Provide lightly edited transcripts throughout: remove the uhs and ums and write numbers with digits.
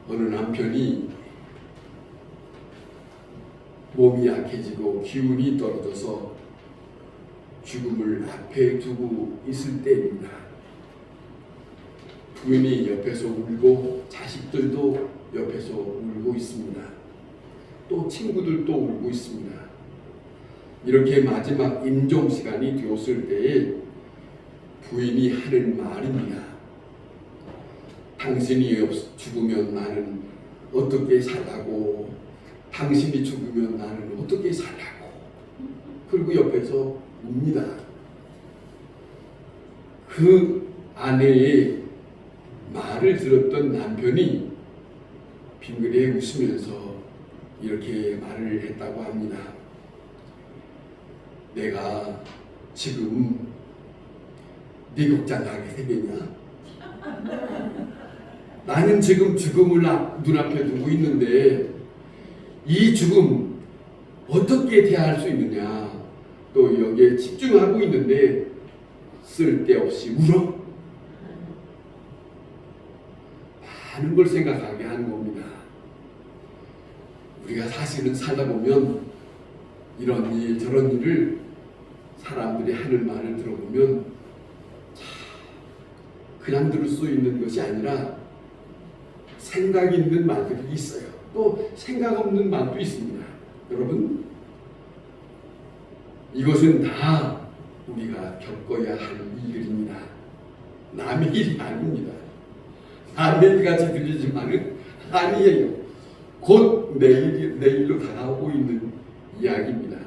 어느 남편이 몸이 약해지고 기운이 떨어져서 죽음을 앞에 두고 있을 때입니다. 부인이 옆에서 울고 자식들도 옆에서 울고 있습니다. 또 친구들도 울고 있습니다. 이렇게 마지막 임종 시간이 되었을 때에 부인이 하는 말입니다. 당신이 죽으면 나는 어떻게 살라고, 당신이 죽으면 나는 어떻게 살라고. 그리고 옆에서 웁니다. 그 아내의 말을 들었던 남편이 빙그레 웃으면서 이렇게 말을 했다고 합니다. 내가 지금 네 걱정 하게 되겠냐? 나는 지금 죽음을 눈앞에 두고 있는데 이 죽음 어떻게 대할 수 있느냐? 또 여기에 집중하고 있는데 쓸데없이 울어? 많은 걸 생각하게 하는 겁니다. 우리가 사실은 살다 보면 이런 일 저런 일을 사람들이 하는 말을 들어보면 그냥 들을 수 있는 것이 아니라 생각 있는 말들이 있어요. 또 생각 없는 말도 있습니다. 여러분, 이것은 다 우리가 겪어야 할 일들입니다. 남의 일이 아닙니다. 남의 일 같이 들리지만은 아니에요. 곧 내일로 다가오고 있는 이야기입니다.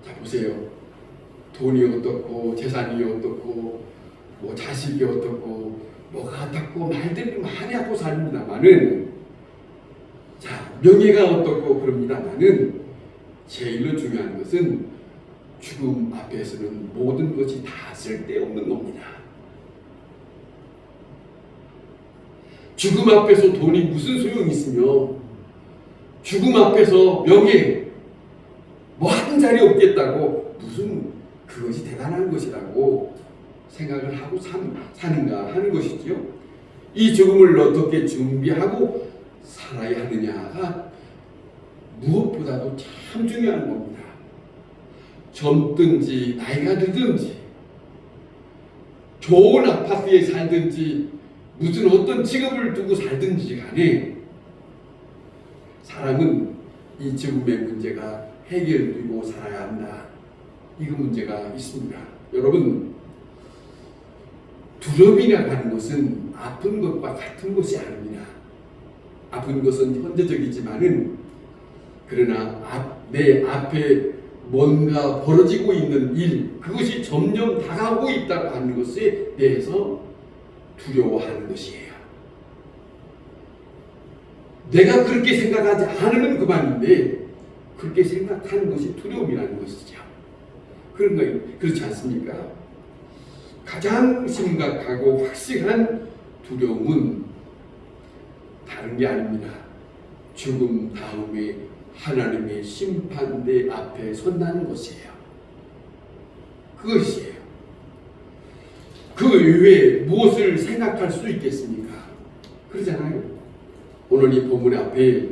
자, 보세요. 돈이 어떻고 재산이 어떻고 뭐 자식이 어떻고 뭐가 어떻고 말들이 많이 하고 삽니다만은, 자, 명예가 어떻고 그럽니다만은 제일로 중요한 것은 죽음 앞에서는 모든 것이 다 쓸데없는 겁니다. 죽음 앞에서 돈이 무슨 소용이 있으며, 죽음 앞에서 명예 뭐 한 자리 없겠다고 무슨 그것이 대단한 것이라고 생각을 하고 사는가 하는 것이지요. 이 죽음을 어떻게 준비하고 살아야 하느냐가 무엇보다도 참 중요한 겁니다. 젊든지 나이가 들든지 좋은 아파트에 살든지 무슨 어떤 직업을 두고 살든지 간에 사람은 이 죽음의 문제가 해결되고 살아야 한다. 이거 문제가 있습니다. 여러분, 두려움이라고 하는 것은 아픈 것과 같은 것이 아닙니다. 아픈 것은 현재적이지만은 그러나 내 앞에 뭔가 벌어지고 있는 일, 그것이 점점 다가오고 있다고 하는 것에 대해서 두려워하는 것이에요. 내가 그렇게 생각하지 않으면 그만인데 그렇게 생각하는 것이 두려움이라는 것이죠. 그런 거예요. 그렇지 않습니까? 가장 심각하고 확실한 두려움은 다른 게 아닙니다. 죽음 다음에 하나님의 심판대 앞에 선다는 것이에요. 그것이에요. 그 외에 무엇을 생각할 수 있겠습니까? 그러잖아요. 오늘 이 본문 앞에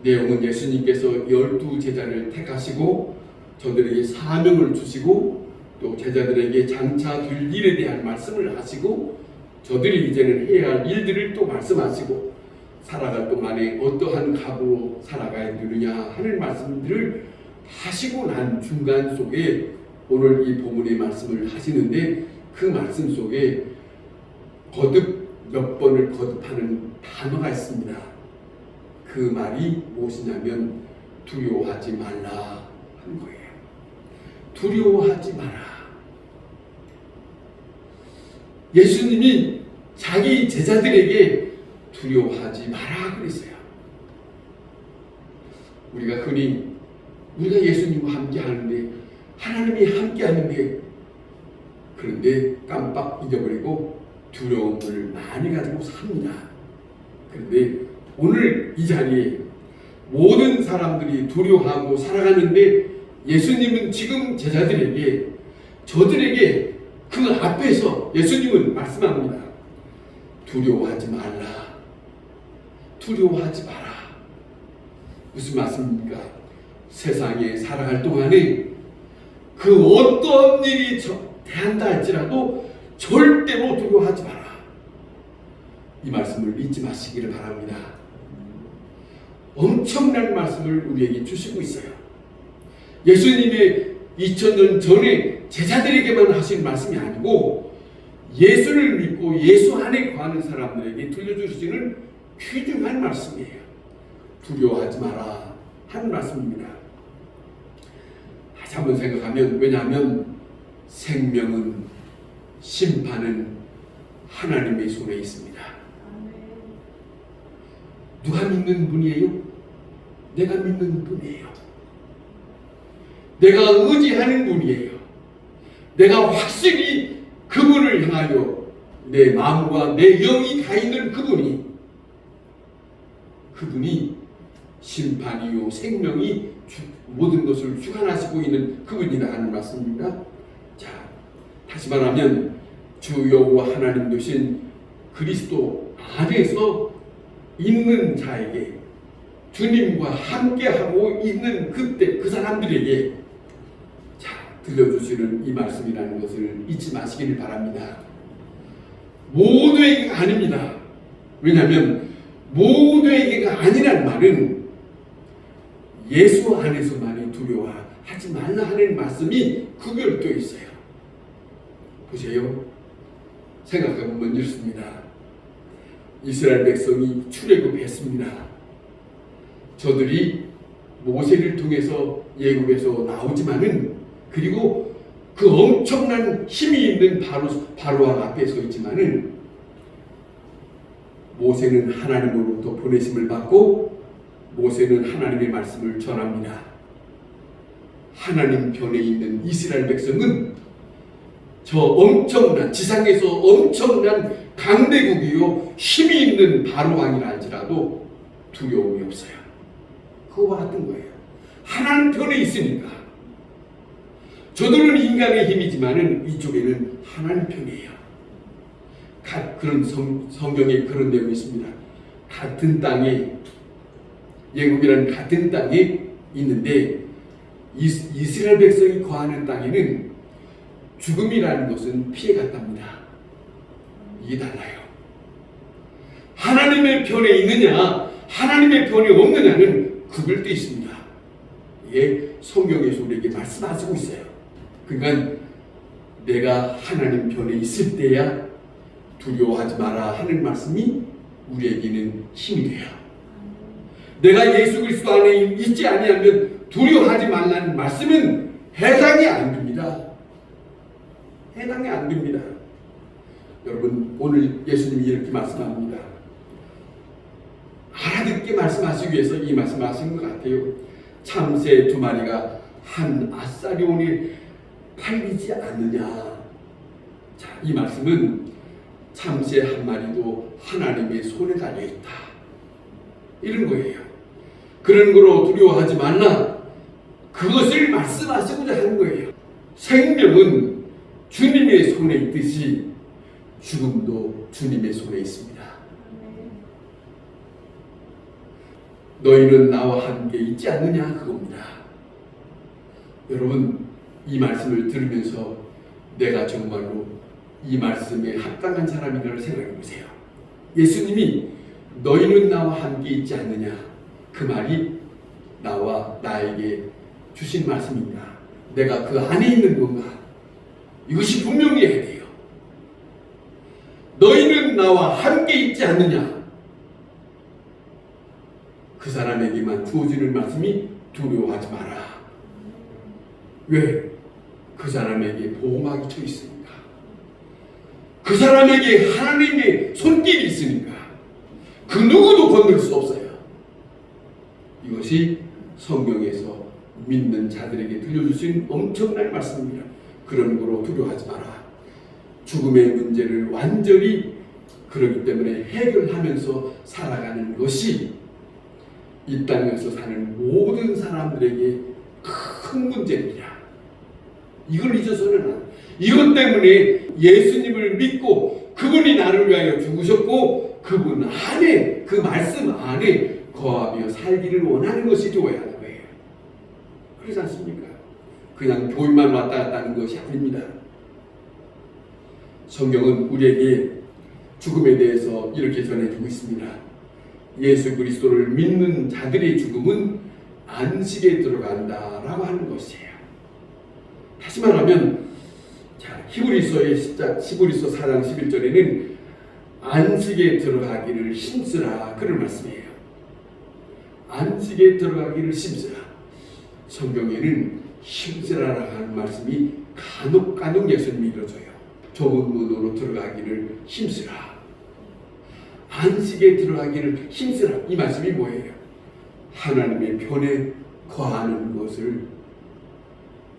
내용은 예수님께서 12제자를 택하시고 저들에게 사명을 주시고 또 제자들에게 장차 될 일에 대한 말씀을 하시고 저들이 이제는 해야 할 일들을 또 말씀하시고 살아갈 동안에 어떠한 각오로 살아가야 되느냐 하는 말씀들을 하시고 난 중간 속에 오늘 이 본문의 말씀을 하시는데, 그 말씀 속에 거듭 몇 번을 거듭하는 단어가 있습니다. 그 말이 무엇이냐면 두려워하지 말라 하는 거예요. 두려워하지 마라. 예수님이 자기 제자들에게 두려워하지 마라 그랬어요. 우리가 흔히 우리가 예수님과 함께 하는데, 하나님이 함께 하는데, 그런데 깜빡 잊어버리고 두려움을 많이 가지고 삽니다. 그런데 오늘 이 자리에 모든 사람들이 두려워하고 살아가는데 예수님은 지금 제자들에게, 저들에게 그 앞에서 예수님은 말씀합니다. 두려워하지 말라. 두려워하지 마라. 무슨 말씀입니까? 세상에 살아갈 동안에 그 어떤 일이 대한다 할지라도 절대로 두려워하지 마라. 이 말씀을 잊지 마시기를 바랍니다. 엄청난 말씀을 우리에게 주시고 있어요. 예수님의 2000년 전에 제자들에게만 하신 말씀이 아니고 예수를 믿고 예수 안에 거하는 사람들에게 들려주시는 귀중한 말씀이에요. 두려워하지 마라 하는 말씀입니다. 다시 한번 생각하면, 왜냐하면 생명은, 심판은 하나님의 손에 있습니다. 누가 믿는 분이에요? 내가 믿는 분이에요. 내가 의지하는 분이에요. 내가 확실히 그분을 향하여 내 마음과 내 영이 가 있는 그분이 심판이요 생명이 모든 것을 주관하시고 있는 그분이라 하는 말씀입니다. 자, 다시 말하면 주 여호와 하나님 되신 그리스도 안에서 있는 자에게, 주님과 함께하고 있는 그때 그 사람들에게 들려주시는 이 말씀이라는 것을 잊지 마시기를 바랍니다. 모두에게가 아닙니다. 왜냐하면 모두에게가 아니란 말은 예수 안에서만이 두려워하지 말라 하는 말씀이 구별되어 있어요. 보세요. 생각해보면 이렇습니다. 이스라엘 백성이 출애굽했습니다. 저들이 모세를 통해서 예굽에서 나오지만은, 그리고 그 엄청난 힘이 있는 바로왕 앞에 서 있지만은 모세는 하나님으로부터 보내심을 받고 모세는 하나님의 말씀을 전합니다. 하나님 편에 있는 이스라엘 백성은 저 엄청난, 지상에서 엄청난 강대국이요 힘이 있는 바로왕이라 할지라도 두려움이 없어요. 그거와 같은 거예요. 하나님 편에 있으니까. 저들은 인간의 힘이지만은 이쪽에는 하나님 편이에요. 그런 성경에 그런 내용이 있습니다. 같은 땅에, 예굽이라는 같은 땅에 있는데 이스라엘 백성이 거하는 땅에는 죽음이라는 것은 피해갔답니다. 이게 달라요. 하나님의 편에 있느냐 하나님의 편에 없느냐는 구별되어 있습니다. 이게 성경에서 우리에게 말씀하시고 있어요. 그러니까 내가 하나님 편에 있을 때야 두려워하지 마라 하는 말씀이 우리에게는 힘이 돼요. 내가 예수 그리스도 안에 있지 아니하면 두려워하지 말라는 말씀은 해당이 안 됩니다. 해당이 안 됩니다. 여러분, 오늘 예수님이 이렇게 말씀합니다. 알아듣게 말씀하시기 위해서 이 말씀하신 것 같아요. 참새 2마리가 한 아사리온에 팔리지 않느냐. 자, 이 말씀은 참새 1마리도 하나님의 손에 달려있다, 이런 거예요. 그런 거로 두려워하지 말라, 그것을 말씀하시고자 하는 거예요. 생명은 주님의 손에 있듯이 죽음도 주님의 손에 있습니다. 너희는 나와 함께 있지 않느냐, 그겁니다. 여러분, 이 말씀을 들으면서 내가 정말로 이 말씀에 합당한 사람인가를 생각해 보세요. 예수님이 너희는 나와 함께 있지 않느냐, 그 말이 나에게 주신 말씀입니다. 내가 그 안에 있는 건가? 이것이 분명히 해야 돼요. 너희는 나와 함께 있지 않느냐, 그 사람에게만 주어지는 말씀이 두려워하지 마라. 왜? 그 사람에게 보호막이 쳐 있으니까. 그 사람에게 하나님의 손길이 있으니까. 그 누구도 건들 수 없어요. 이것이 성경에서 믿는 자들에게 들려주신 엄청난 말씀입니다. 그런 거로 두려워하지 마라. 죽음의 문제를 완전히 그렇기 때문에 해결하면서 살아가는 것이 이 땅에서 사는 모든 사람들에게 큰 문제입니다. 이걸 잊어서는 안 돼. 이것 때문에 예수님을 믿고 그분이 나를 위하여 죽으셨고 그분 안에, 그 말씀 안에 거하며 살기를 원하는 것이 되어야 하는 거예요. 그렇지 않습니까? 그냥 교회만 왔다 갔다 하는 것이 아닙니다. 성경은 우리에게 죽음에 대해서 이렇게 전해주고 있습니다. 예수 그리스도를 믿는 자들의 죽음은 안식에 들어간다라고 하는 것이에요. 다시 말하면 히브리서의 4장 11절에는 안식에 들어가기를 힘쓰라 그런 말씀이에요. 안식에 들어가기를 힘쓰라. 성경에는 힘쓰라라고 하는 말씀이 간혹 예수님이 이루어져요. 좁은 문으로 들어가기를 힘쓰라. 안식에 들어가기를 힘쓰라. 이 말씀이 뭐예요? 하나님의 편에 거하는 것을,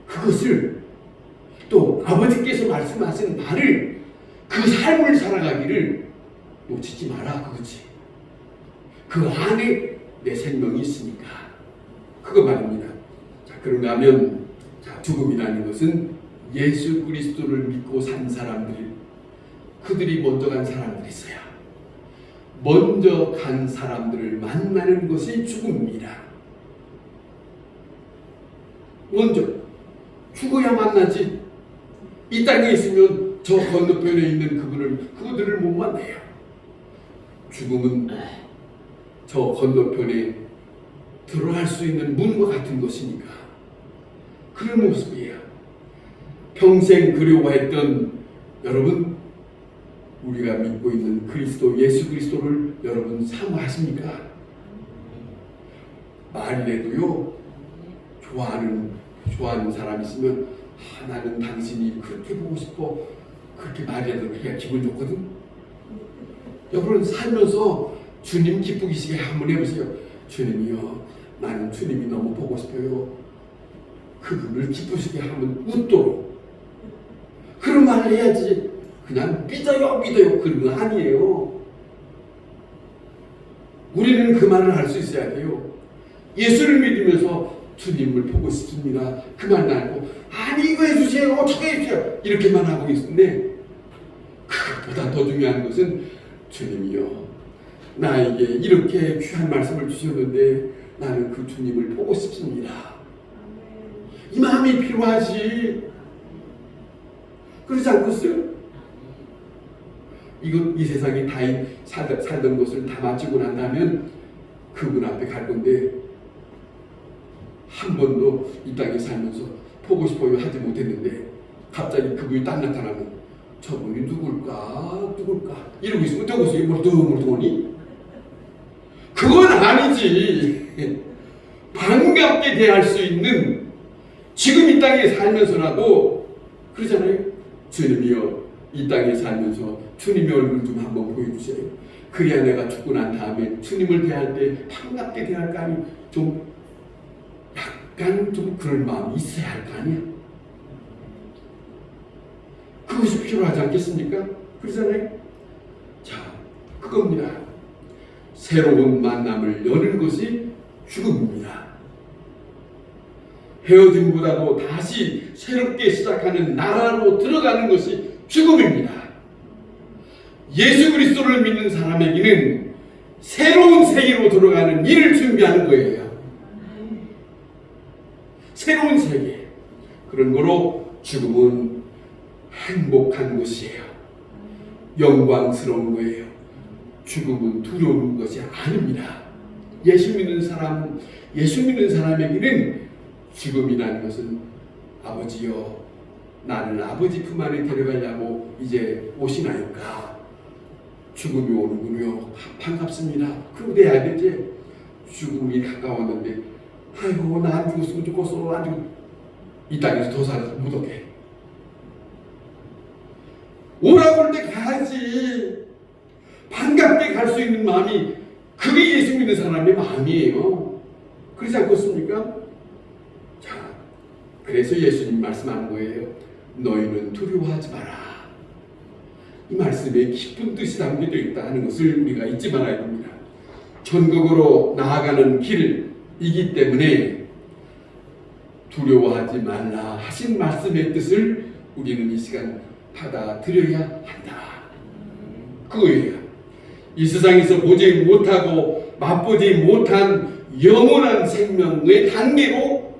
그것을 또 아버지께서 말씀하신 말을, 그 삶을 살아가기를 놓치지 마라 그거지. 그 안에 내 생명이 있으니까 그거 말입니다. 자, 그런가 하면 죽음이라는 것은 예수 그리스도를 믿고 산 사람들, 그들이 먼저 간 사람들이 있어요. 먼저 간 사람들을 만나는 것이 죽음입니다. 먼저 죽어야 만나지. 이 땅에 있으면 저 건너편에 있는 그들을 못 만나요. 죽음은 저 건너편에 들어갈 수 있는 문과 같은 것이니까 그런 모습이에요. 평생 그리워했던 여러분, 우리가 믿고 있는 그리스도, 예수 그리스도를 여러분 사모하십니까? 말이라도요, 좋아하는 사람 있으면 나는 당신이 그렇게 보고 싶어, 그렇게 말이라도 그냥 기분 좋거든. 여러분 살면서 주님 기쁘시게 한번 해보세요. 주님이요, 나는 주님이 너무 보고 싶어요. 그분을 기쁘시게 하면 웃도록 그런 말을 해야지. 그냥 믿어요 그런 거 아니에요. 우리는 그 말을 할 수 있어야 돼요. 예수를 믿으면서 주님을 보고 싶습니다, 그 말도 아니고 아니 이거 해주세요 저거 해주세요 이렇게만 하고 있는데, 그것보다 더 중요한 것은 주님이요, 나에게 이렇게 귀한 말씀을 주셨는데 나는 그 주님을 보고 싶습니다. 이 마음이 필요하지. 그렇지 않겠어요? 이 세상에 다 살던 것을 다 마치고 난다면 그분 앞에 갈 건데, 한 번도 이 땅에 살면서 보고 싶어요 하지 못했는데 갑자기 그분이 딱 나타나면 저분이 누굴까 이러고 있으면 저것이 멀뚱멀뚱하니? 그건 아니지. 반갑게 대할 수 있는, 지금 이 땅에 살면서라도 그러잖아요. 주님이여, 이 땅에 살면서 주님의 얼굴 좀 한번 보여주세요. 그래야 내가 죽고 난 다음에 주님을 대할 때 반갑게 대할 거 아니, 좀 약간 좀 그런 마음이 있어야 할 거 아니야. 그것이 필요하지 않겠습니까? 그러잖아요. 자, 그겁니다. 새로운 만남을 여는 것이 죽음입니다. 헤어짐보다도 다시 새롭게 시작하는 나라로 들어가는 것이 죽음입니다. 예수 그리스도를 믿는 사람에게는 새로운 세계로 들어가는 일을 준비하는 거예요. 새로운 세계. 그런 거로 죽음은 행복한 것이에요. 영광스러운 거예요. 죽음은 두려운 것이 아닙니다. 예수 믿는 사람에게는 죽음이라는 것은 아버지여, 나는 아버지 품 안에 데려가려고 이제 오시나이까. 죽음이 오는군요. 반갑습니다. 그러고 돼야 되지. 죽음이 가까웠는데 아이고 나 안 죽었으면 좋겠어, 안 죽, 이 땅에서 더 살아서 무덕해. 오라고 할 때 가야지. 반갑게 갈 수 있는 마음이, 그게 예수 믿는 사람의 마음이에요. 그렇지 않겠습니까? 자, 그래서 예수님 말씀하는 거예요. 너희는 두려워하지 마라. 이 말씀에 깊은 뜻이 담겨져 있다 하는 것을 우리가 잊지 말아야 됩니다. 천국으로 나아가는 길이기 때문에 두려워하지 말라 하신 말씀의 뜻을 우리는 이 시간 받아들여야 한다. 그거예요. 이 세상에서 보지 못하고 맛보지 못한 영원한 생명의 단계로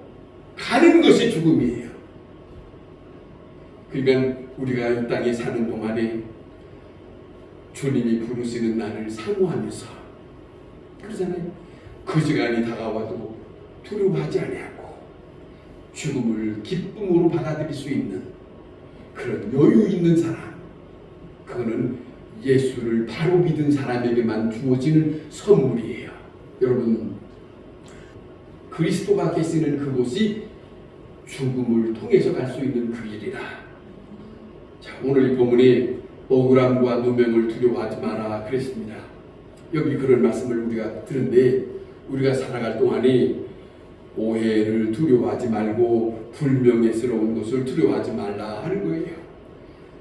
가는 것이 죽음이에요. 그러니까 우리가 이 땅에 사는 동안에 주님이 부르시는 날을 사모하면서, 그러잖아요. 그 시간이 다가와도 두려워하지 아니하고 죽음을 기쁨으로 받아들일 수 있는 그런 여유 있는 사람, 그거는 예수를 바로 믿은 사람에게만 주어지는 선물이에요. 여러분, 그리스도가 계시는 그곳이 죽음을 통해서 갈 수 있는 그 길이다. 자, 오늘 이 본문이 억울함과 누명을 두려워하지 마라 그랬습니다. 여기 그런 말씀을 우리가 들은데, 우리가 살아갈 동안에 오해를 두려워하지 말고 불명예스러운 것을 두려워하지 말라 하는 거예요.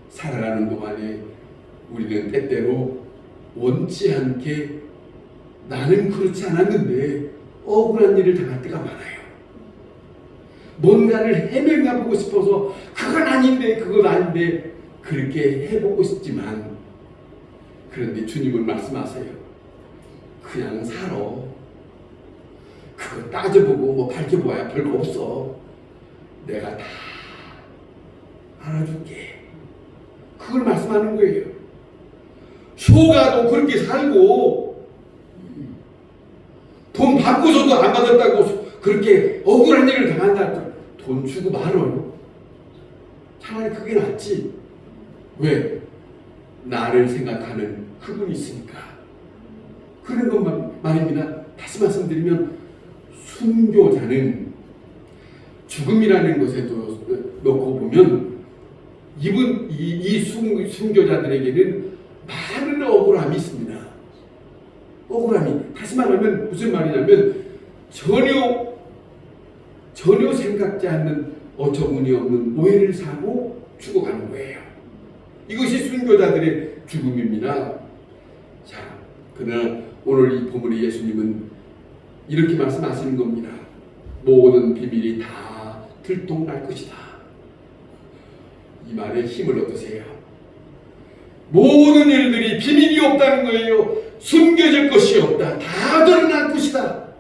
살아가는 동안에 우리는 때때로 원치 않게 나는 그렇지 않았는데 억울한 일을 당할 때가 많아요. 뭔가를 해명해 보고 싶어서 그건 아닌데 그건 아닌데 그렇게 해보고 싶지만, 그런데 주님은 말씀하세요. 그냥 살아. 그거 따져보고 뭐 밝혀봐야 별거 없어. 내가 다 알아줄게. 그걸 말씀하는 거예요. 효가도 그렇게 살고 돈 받고서도 안 받았다고 그렇게 억울한 일을 당한다. 돈 주고 말아요. 차라리 그게 낫지. 왜? 나를 생각하는 그분이 있으니까. 그런 것만 말입니다. 다시 말씀드리면 순교자는 죽음이라는 것에도 놓고 보면 이 순교자들에게는 많은 억울함이 있습니다. 억울함이, 다시 말하면 무슨 말이냐면 전혀 생각지 않는 어처구니 없는 오해를 사고 죽어가는 거예요. 이것이 순교자들의 죽음입니다. 자, 그러나 오늘 이 본문의 예수님은 이렇게 말씀하시는 겁니다. 모든 비밀이 다 들통날 것이다. 이 말에 힘을 얻으세요. 모든 일들이 비밀이 없다는 거예요. 숨겨질 것이 없다. 다 드러날 것이다.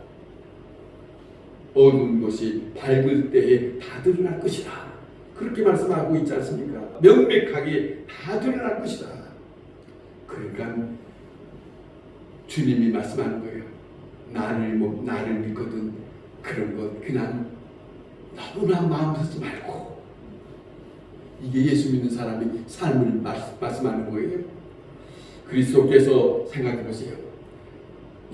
어두운 것이 밝을 때에 다 드러날 것이다. 그렇게 말씀하고 있지 않습니까? 명백하게 다 드러날 것이다. 그러니까 주님이 말씀하는 거예요. 나를 믿거든 그런 것 그냥 너무나 마음 쓰지 말고. 이게 예수 믿는 사람이 삶을 말씀하는 거예요. 그리스도께서 생각해 보세요.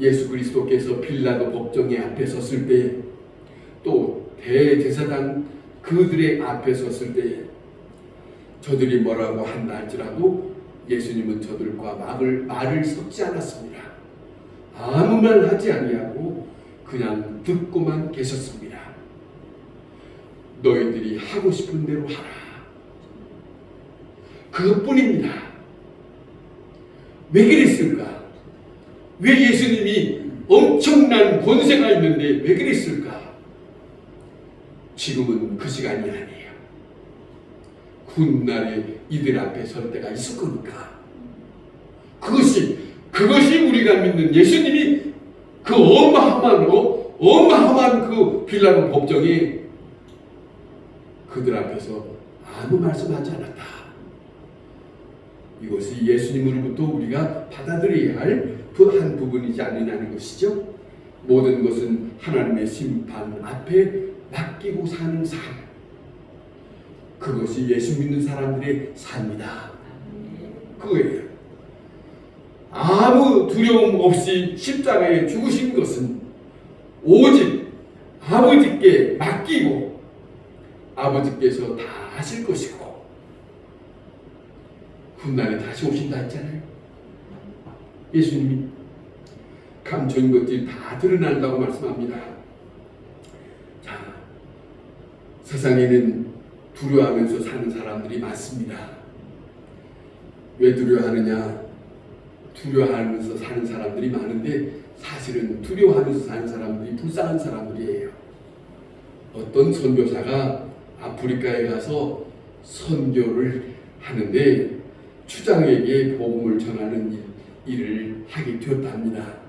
예수 그리스도께서 빌라도 법정의 앞에 섰을 때, 또 대제사장 그들의 앞에 섰을 때 저들이 뭐라고 한다 할지라도 예수님은 저들과 말을 섞지 않았습니다. 아무 말 하지 아니하고 그냥 듣고만 계셨습니다. 너희들이 하고 싶은 대로 하라. 그것뿐입니다. 왜 그랬을까? 왜 예수님이 엄청난 권세가 있는데 왜 그랬을까? 지금은 그 시간이 아니에요. 훗날에 이들 앞에 설 때가 있을 거니까. 그것이 우리가 믿는 예수님이 그 어마어마한 그 빌라도 법정에 그들 앞에서 아무 말씀하지 않았다. 이것이 예수님으로부터 우리가 받아들여야 할 그 한 부분이지 않느냐는 것이죠. 모든 것은 하나님의 심판 앞에 맡기고 사는 삶, 그것이 예수 믿는 사람들의 삶이다. 그거예요. 아무 두려움 없이 십자가에 죽으신 것은 오직 아버지께 맡기고 아버지께서 다 하실 것이고 훗날에 다시 오신다 했잖아요. 예수님이 감춰진 것들이 다 드러난다고 말씀합니다. 자, 세상에는 두려워하면서 사는 사람들이 많습니다. 왜 두려워하느냐? 두려워하면서 사는 사람들이 많은데 사실은 두려워하면서 사는 사람들이 불쌍한 사람들이에요. 어떤 선교사가 아프리카에 가서 선교를 하는데 추장에게 복음을 전하는 일, 일을 하게 되었답니다.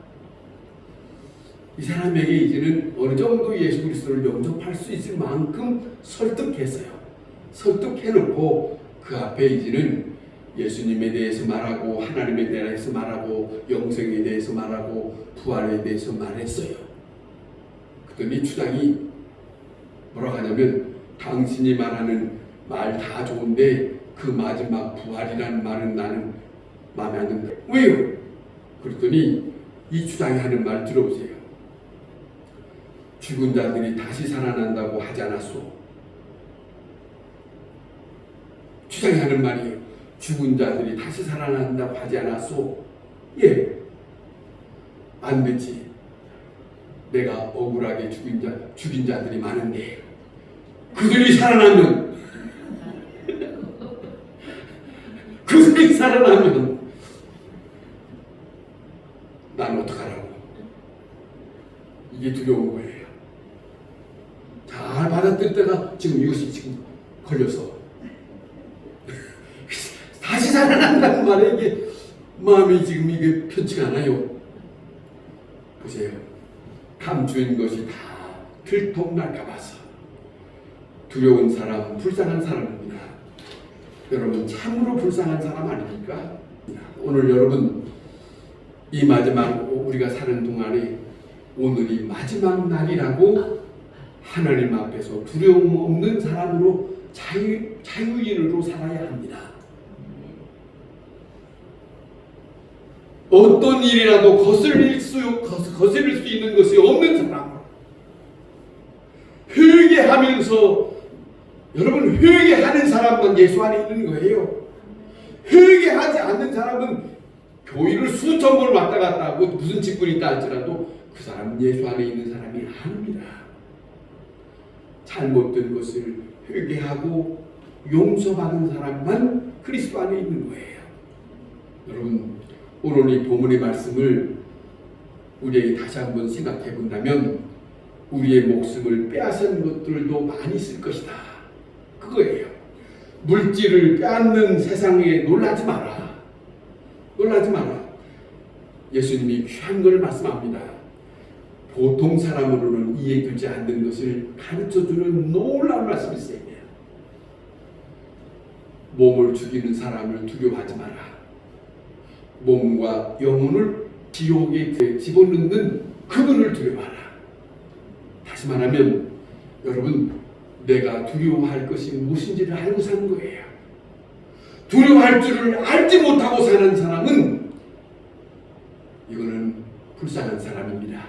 이 사람에게 이제는 어느 정도 예수 그리스도를 영접할 수 있을 만큼 설득했어요. 설득해놓고 그 앞에 이제는 예수님에 대해서 말하고 하나님에 대해서 말하고 영생에 대해서 말하고 부활에 대해서 말했어요. 그랬더니 추장이 뭐라고 하냐면 당신이 말하는 말 다 좋은데 그 마지막 부활이라는 말은 나는 마음에 안 든다. 왜요? 그랬더니 이 추장이 하는 말 들어보세요. 죽은 자들이 다시 살아난다고 하지 않았소? 추장이 하는 말이에요. 죽은 자들이 다시 살아난다고 하지 않았소? 예. 안 됐지. 내가 억울하게 죽인 자들이 많은데 그들이 살아나면 그들이 살아나면 난 어떡하라고. 이게 두려운 거예요. 잘 받아들일 때가 지금 이것이 지금 걸려서 다시 살아난다는 말에 이게 마음이 지금 이게 편치가 않아요. 보세요. 감추인 것이 다 들통날까 봐서 두려운 사람, 불쌍한 사람입니다. 여러분 참으로 불쌍한 사람 아닙니까? 오늘 여러분 이 마지막 우리가 사는 동안에 오늘이 마지막 날이라고 하나님 앞에서 두려움 없는 사람으로 자유인으로 살아야 합니다. 어떤 일이라도 거스릴 수 있는 것이 없는 사람, 회개하면서 여러분 회개하는 사람만 예수 안에 있는 거예요. 회개하지 않는 사람은 교회를 수천 번 왔다 갔다 하고 무슨 직분이 있다 할지라도 그 사람은 예수 안에 있는 사람이 아닙니다. 잘못된 것을 회개하고 용서받은 사람만 그리스도 안에 있는 거예요. 여러분 오늘 이 본문의 말씀을 우리에게 다시 한번 생각해 본다면 우리의 목숨을 빼앗은 것들도 많이 있을 것이다. 그거예요. 물질을 빼앗는 세상에 놀라지 마라. 놀라지 마라. 예수님이 귀한 것을 말씀합니다. 보통 사람으로는 이해되지 않는 것을 가르쳐주는 놀라운 말씀이 있어요. 몸을 죽이는 사람을 두려워하지 마라. 몸과 영혼을 지옥에 집어넣는 그분을 두려워하라. 다시 말하면 여러분 내가 두려워할 것이 무엇인지를 알고 사는 거예요. 두려워할 줄을 알지 못하고 사는 사람은 이거는 불쌍한 사람입니다.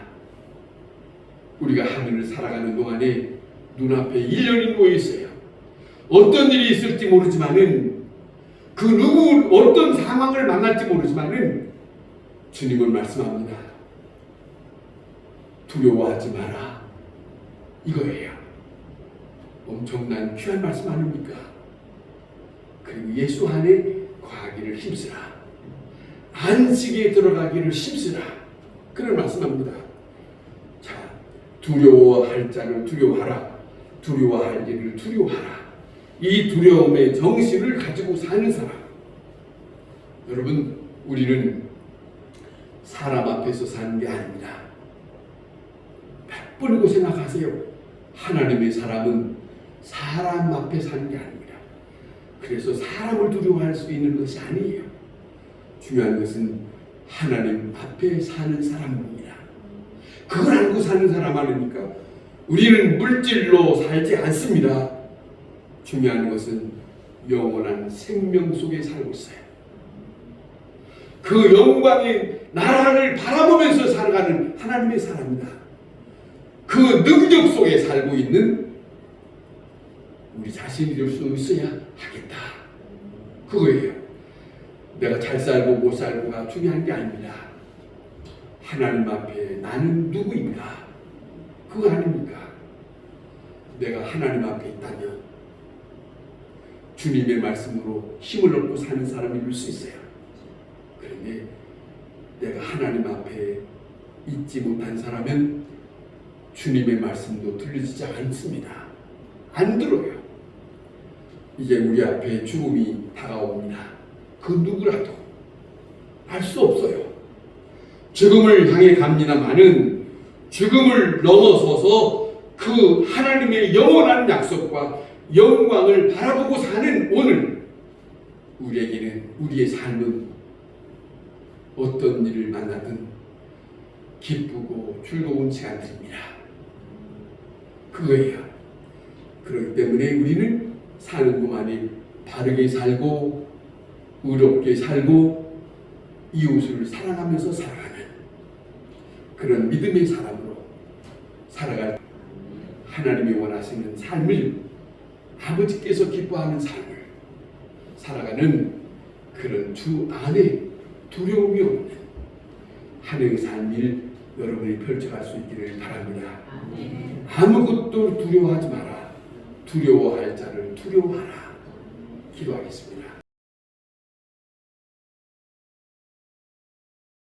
우리가 하늘을 살아가는 동안에 눈앞에 1년이 놓여 있어요. 어떤 일이 있을지 모르지만은 그 누구 어떤 상황을 만날지 모르지만은 주님은 말씀합니다. 두려워하지 마라. 이거예요. 엄청난 귀한 말씀 아닙니까? 그리고 예수 안에 거하기를 힘쓰라. 안식에 들어가기를 힘쓰라. 그런 말씀합니다. 자, 두려워할 자를 두려워하라. 두려워할 일을 두려워하라. 이 두려움의 정신을 가지고 사는 사람. 여러분 우리는 사람 앞에서 사는 게 아닙니다. 100번이고 생각하세요. 하나님의 사람은 사람 앞에 사는 게 아닙니다. 그래서 사람을 두려워할 수 있는 것이 아니에요. 중요한 것은 하나님 앞에 사는 사람입니다. 그걸 알고 사는 사람 아닙니까? 우리는 물질로 살지 않습니다. 중요한 것은 영원한 생명 속에 살고 있어요. 그 영광의 나라를 바라보면서 살아가는 하나님의 사람입니다. 그 능력 속에 살고 있는 우리 자신이 될 수 있어야 하겠다. 그거예요. 내가 잘 살고 못 살고가 중요한 게 아닙니다. 하나님 앞에 나는 누구인가? 그거 아닙니까? 내가 하나님 앞에 있다면 주님의 말씀으로 힘을 얻고 사는 사람이 될 수 있어요. 그런데 내가 하나님 앞에 있지 못한 사람은 주님의 말씀도 들리지 않습니다. 안 들어요. 이제 우리 앞에 죽음이 다가옵니다. 그 누구라도 알 수 없어요. 죽음을 향해 갑니다마는 죽음을 넘어서서 그 하나님의 영원한 약속과 영광을 바라보고 사는 오늘, 우리에게는, 우리의 삶은 어떤 일을 만나든 기쁘고 즐거운 시간들입니다. 그거예요. 그렇기 때문에 우리는 사는 동안에 바르게 살고 의롭게 살고 이웃을 사랑하면서 살아가는 그런 믿음의 사람으로 살아갈, 하나님이 원하시는 삶을, 아버지께서 기뻐하는 삶을 살아가는 그런 주 안에 두려움이 없는 한 해의 삶을 여러분이 펼쳐갈 수 있기를 바랍니다. 아무것도 두려워하지 마라. 두려워할 자를 두려워하라. 기도하겠습니다.